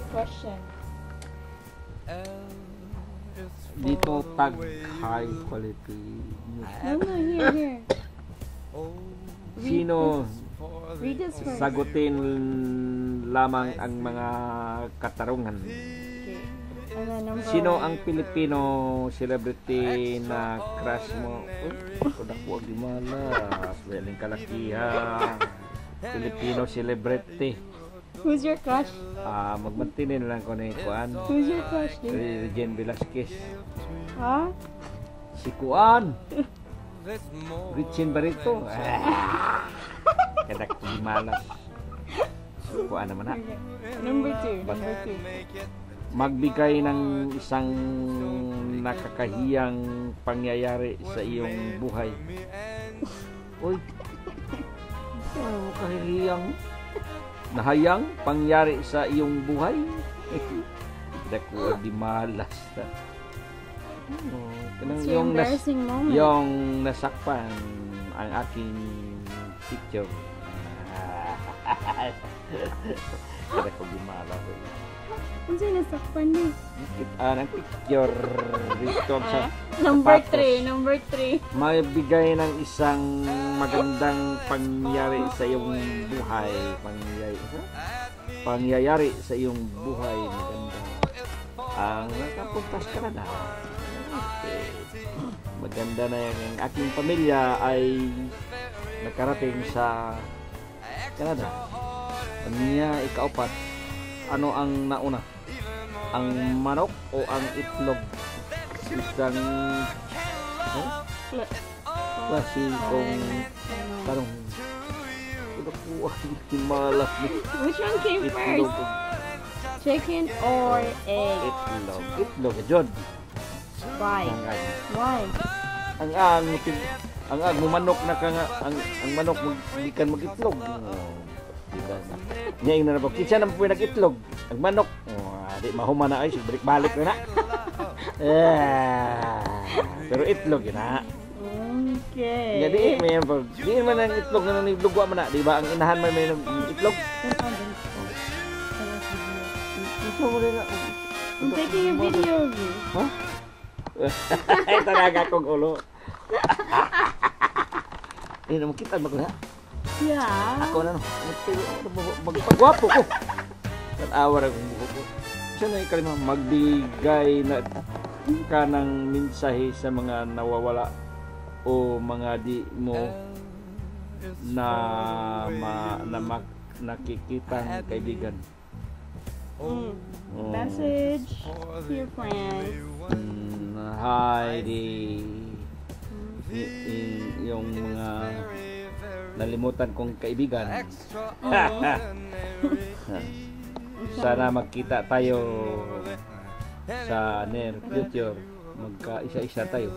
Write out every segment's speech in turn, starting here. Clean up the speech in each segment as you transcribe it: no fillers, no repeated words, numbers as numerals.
question. Dito tag high quality news. No, here. Sino Read this first. sagutin lamang ang mga katarungan? Okay. And then number Sino one. ang Pilipino celebrity na crush mo? Udah ko di malas. Weling kalakihan. Filipino celebrity. Who's your crush? Magmantinin lang ko na kuan. Who's your crush, dude? Regine Velasquez. Huh? Si kuan. Richin Barito. Kada ko di malas. Kuan naman ha. Number two. Number two. Magbigay ng isang nakakahiyang pangyayari sa iyong buhay. Uy. Ano kahiyang? Nahayang pangyari sa iyong buhay? Dako di malas. What's your embarrassing moment? Yung nasakpan ang aking picture. Kada ko di malas. Ano sa'yo nasakpan niyo? Ang picture dito sa Number sapatos. 3. Number 3. Magbigay ng isang magandang pangyayari sa iyong buhay. Pangyayari sa iyong buhay. Maganda. Ang nakapuntas ka na. Okay. Maganda na yung aking pamilya ay nakarating sa Canada. Niya ikaapat. Ano ang nauna? Ang manok o ang itlog? Isang klasikong tarong. Ito po ang himalas ni Which one came itlog. first? Chicken or egg? Itlog. Itlog. Jod. Why? Why? Ang manok na ka nga. Ang manok hindi kan mag-itlog. Diba? Ngayon na po. Kitsa naman po nag-itlog. Ang manok. Di mahuma na ay. Balik na na. Pero itlog yun na. Okay. Jadi may po. Di man ang itlog na nilugwa man na. Di ba? Ang inahan man may itlog. I'm taking a video of you. Ha? Ay, talaga kong ulo. Hindi naman kita ba ko na? Yeah. Ako na no. Magpagwapo ko. Nag-awar akong buho ko. Siya na yung kalima, magbigay na ka ng mensahe sa mga nawawala o mga di mo nakikitang kaibigan. Message to your friends. Hi, yung mga nalimutan kong kaibigan. Sana magkita tayo sa near future. Magka-isa-isa tayo.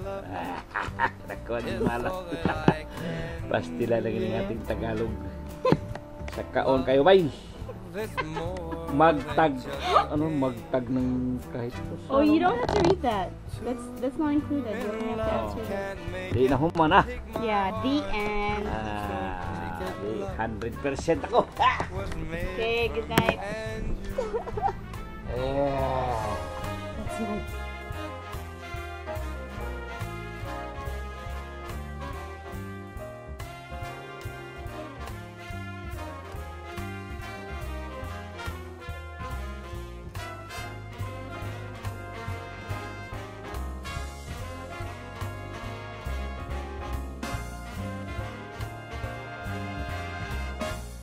Nakuha din malas. Pastila lang ng ating Tagalog. Sa kaon kayo, bay! Magtag ng kahit Oh, you don't have to read that. That's not included. You don't have to answer that. Di na human na. Yeah, the end. 100% ako. Okay, good night. Yeah. That's nice.